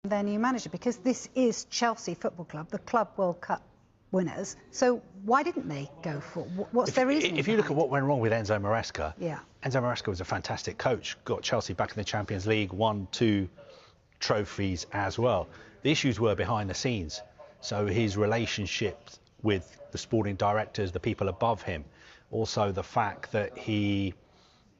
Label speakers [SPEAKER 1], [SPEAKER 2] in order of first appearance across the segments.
[SPEAKER 1] their new manager, because this is Chelsea Football Club, the Club World Cup winners. So why didn't they go for what's their reason?
[SPEAKER 2] If you look at what went wrong with Enzo Maresca,
[SPEAKER 1] yeah,
[SPEAKER 2] Enzo Maresca was a fantastic coach, got Chelsea back in the Champions League, won 2 trophies as well. The issues were behind the scenes. So his relationships with the sporting directors, the people above him, also the fact that he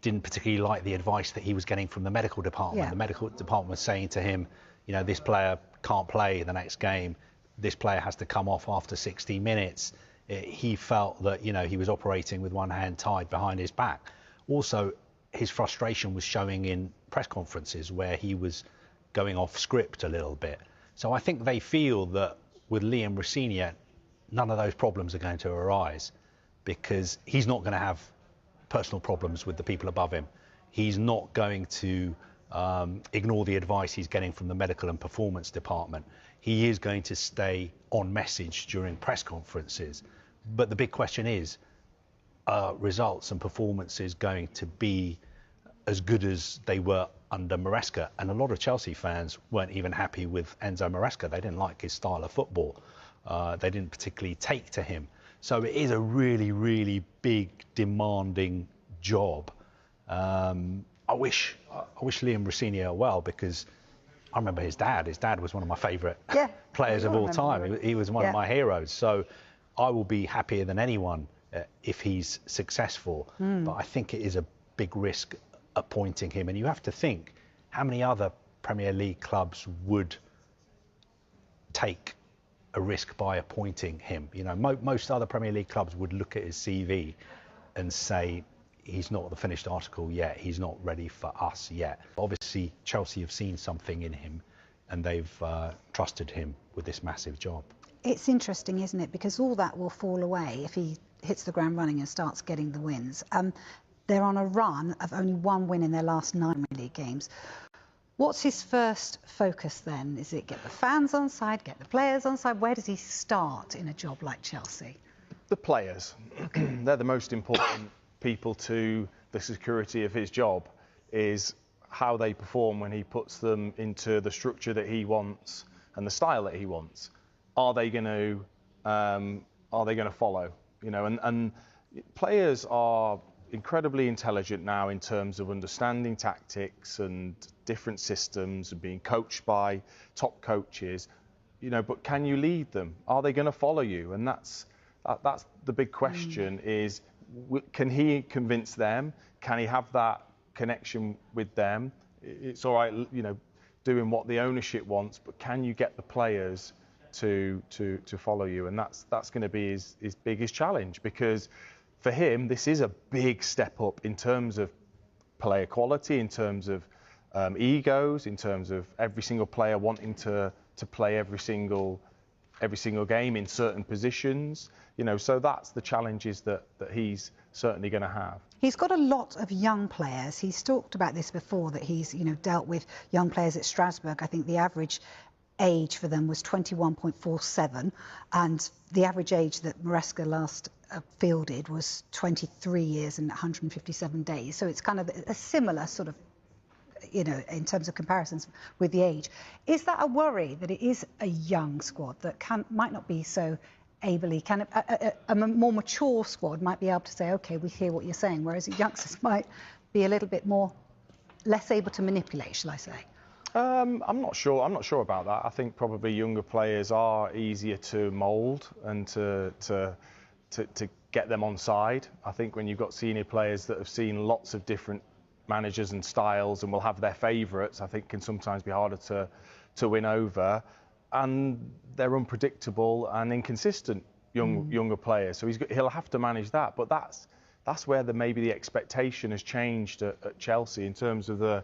[SPEAKER 2] didn't particularly like the advice that he was getting from the medical department.
[SPEAKER 1] Yeah.
[SPEAKER 2] The medical department was saying to him, you know, this player can't play the next game. This player has to come off after 60 minutes. He felt that, you know, he was operating with one hand tied behind his back. Also, his frustration was showing in press conferences where he was going off script a little bit. So I think they feel that with Liam Rosenior, none of those problems are going to arise, because he's not going to have personal problems with the people above him. He's not going to ignore the advice he's getting from the medical and performance department. He is going to stay on message during press conferences. But the big question is, are results and performances going to be as good as they were under Maresca? And a lot of Chelsea fans weren't even happy with Enzo Maresca. They didn't like his style of football. They didn't particularly take to him. So it is a really, really big, demanding job. I wish Liam Rosenior well, because I remember his dad. His dad was one of my favourite players of all time. He was one of my heroes. So I will be happier than anyone if he's successful. But I think it is a big risk appointing him. And you have to think, how many other Premier League clubs would take a risk by appointing him? You know, most other Premier League clubs would look at his CV and say, he's not the finished article yet, he's not ready for us yet. Obviously, Chelsea have seen something in him, and they've trusted him with this massive job.
[SPEAKER 1] It's interesting, isn't it? Because all that will fall away if he hits the ground running and starts getting the wins. They're on a run of only 1 win in their last 9 Premier League games. What's his first focus then? Is it get the fans on side, get the players on side? Where does he start in a job like Chelsea?
[SPEAKER 3] The players. They're the most important people to the security of his job, is how they perform when he puts them into the structure that he wants and the style that he wants. Are they going to follow? You know, and players are incredibly intelligent now in terms of understanding tactics and different systems and being coached by top coaches. You know, but can you lead them? Are they going to follow you? And that's the big question: is can he convince them? Can he have that connection with them? It's all right, you know, doing what the ownership wants, but can you get the players to follow you? And that's going to be his biggest challenge, because for him, this is a big step up in terms of player quality, in terms of egos, in terms of every single player wanting to play every single game in certain positions. You know, so that's the challenges that he's certainly going to have.
[SPEAKER 1] He's got a lot of young players. He's talked about this before, that he's, you know, dealt with young players at Strasbourg. I think the average age for them was 21.47, and the average age that Maresca last fielded was 23 years and 157 days. So it's kind of a similar sort of, you know, in terms of comparisons with the age. Is that a worry, that it is a young squad that might not be so ably, a more mature squad might be able to say, okay, we hear what you're saying, whereas youngsters might be a little bit less able to manipulate, shall I say?
[SPEAKER 3] I'm not sure about that. I think probably younger players are easier to mould and to get them on side. I think when you've got senior players that have seen lots of different managers and styles and will have their favourites, I think can sometimes be harder to win over. And they're unpredictable and inconsistent younger players. So he'll have to manage that. But that's where maybe the expectation has changed at Chelsea in terms of the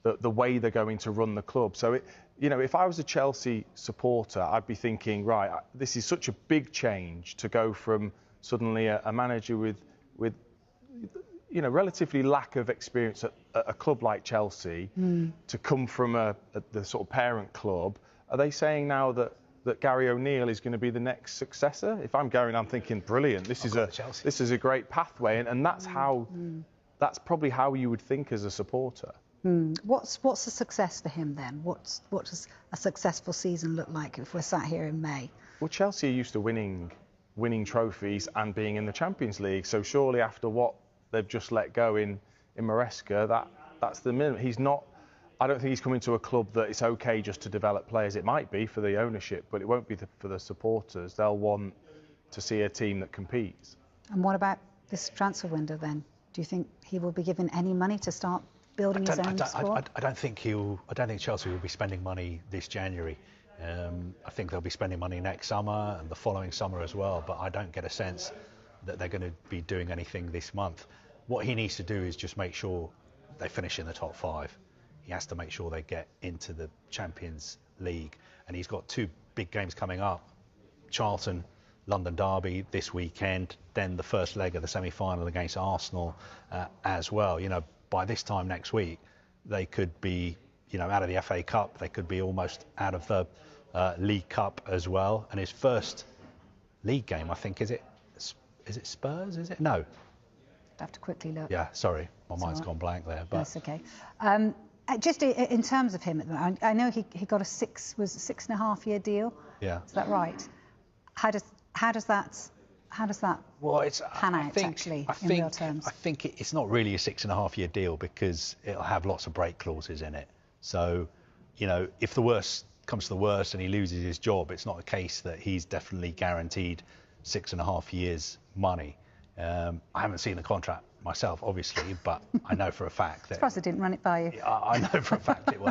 [SPEAKER 3] way they're going to run the club. So, you know, if I was a Chelsea supporter, I'd be thinking, right, this is such a big change to go from suddenly a manager with you know, relatively lack of experience at a club like Chelsea to come from the sort of parent club. Are they saying now that Gary O'Neill is going to be the next successor? If I'm Gary, I'm thinking, brilliant. This is a great pathway, and that's how that's probably how you would think as a supporter.
[SPEAKER 1] What's a success for him then? What does a successful season look like if we're sat here in May?
[SPEAKER 3] Well, Chelsea are used to winning trophies and being in the Champions League. So surely after what they've just let go in Maresca, that's the minimum. He's not. I don't think he's coming to a club that it's okay just to develop players. It might be for the ownership, but it won't be for the supporters. They'll want to see a team that competes.
[SPEAKER 1] And what about this transfer window then? Do you think he will be given any money to start building his own squad?
[SPEAKER 2] I don't think Chelsea will be spending money this January. I think they'll be spending money next summer and the following summer as well. But I don't get a sense that they're going to be doing anything this month. What he needs to do is just make sure they finish in the top 5. He has to make sure they get into the Champions League, and he's got 2 big games coming up: Charlton, London derby this weekend, then the first leg of the semi-final against Arsenal as well. By this time next week, they could be, out of the FA Cup. They could be almost out of the League Cup as well. And his first league game, I think, is it Spurs? Is it? No.
[SPEAKER 1] I'd have to quickly look.
[SPEAKER 2] Yeah, sorry, my mind's gone blank there. But
[SPEAKER 1] that's okay. Just in terms of him, I know he got a 6.5 year deal.
[SPEAKER 2] Yeah.
[SPEAKER 1] Is that right? How does that pan out in real terms?
[SPEAKER 2] I think it's not really a 6.5 year deal because it'll have lots of break clauses in it. So, if the worst comes to the worst and he loses his job, it's not a case that he's definitely guaranteed 6.5 years money. I haven't seen the contract myself, obviously, but I know for a fact that.
[SPEAKER 1] Surprised I didn't run it by you.
[SPEAKER 2] I know for a fact it will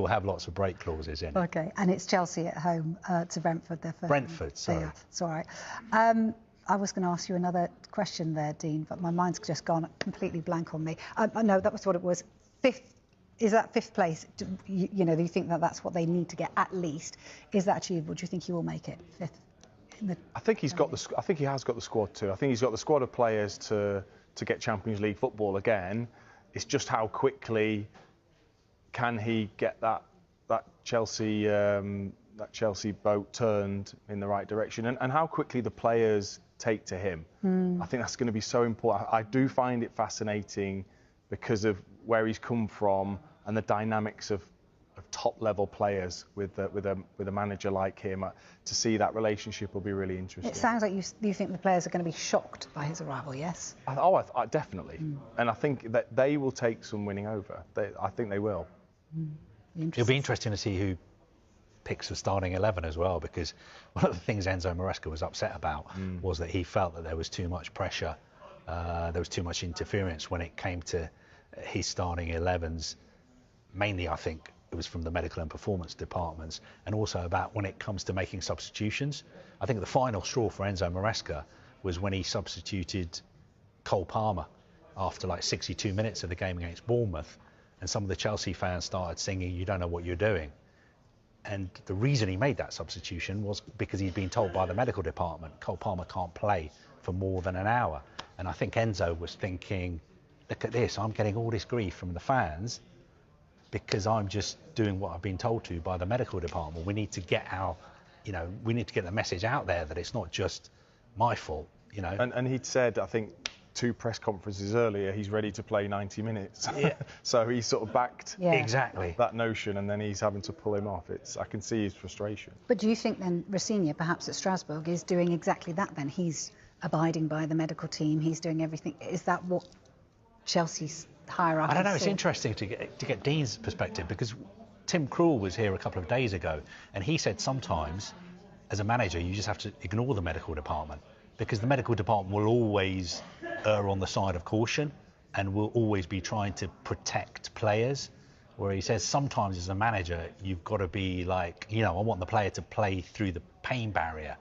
[SPEAKER 2] have lots of break clauses in it.
[SPEAKER 1] Okay, and it's Chelsea at home to Brentford. Their first.
[SPEAKER 2] Brentford, sorry.
[SPEAKER 1] It's all right. I was going to ask you another question there, Dean, but my mind's just gone completely blank on me. No, that was what it was. 5th. Is that 5th place? Do you think that that's what they need to get at least? Is that achievable? Do you think he will make it 5th?
[SPEAKER 3] I think he has got the squad too. I think he's got the squad of players to get Champions League football again. It's just how quickly can he get that Chelsea boat turned in the right direction, and how quickly the players take to him. I think that's going to be so important. I do find it fascinating because of where he's come from and the dynamics of top level players with a manager like him. To see that relationship will be really interesting.
[SPEAKER 1] It sounds like you think the players are going to be shocked by his arrival, yes?
[SPEAKER 3] I definitely. And I think that they will take some winning over. I think they will.
[SPEAKER 2] It'll be interesting to see who picks the starting 11 as well, because one of the things Enzo Maresca was upset about was that he felt that there was too much pressure, there was too much interference when it came to his starting 11s. Mainly, I think it was from the medical and performance departments, and also about when it comes to making substitutions. I think the final straw for Enzo Maresca was when he substituted Cole Palmer after like 62 minutes of the game against Bournemouth, and some of the Chelsea fans started singing, "You don't know what you're doing." And the reason he made that substitution was because he'd been told by the medical department, Cole Palmer can't play for more than an hour. And I think Enzo was thinking, look at this, I'm getting all this grief from the fans because I'm just doing what I've been told to by the medical department. We need to get we need to get the message out there that it's not just my fault,
[SPEAKER 3] And he'd said, I think, 2 press conferences earlier, he's ready to play 90 minutes.
[SPEAKER 2] Yeah.
[SPEAKER 3] So he sort of backed
[SPEAKER 2] exactly
[SPEAKER 3] that notion, and then he's having to pull him off. I can see his frustration.
[SPEAKER 1] But do you think then Rosenior, perhaps at Strasbourg, is doing exactly that then? He's abiding by the medical team, he's doing everything. Is that what Chelsea's hierarchy?
[SPEAKER 2] I don't know, it's interesting to get Dean's perspective, because Tim Krul was here a couple of days ago, and he said sometimes, as a manager, you just have to ignore the medical department, because the medical department will always err on the side of caution and will always be trying to protect players. Where he says sometimes as a manager, you've got to be like, I want the player to play through the pain barrier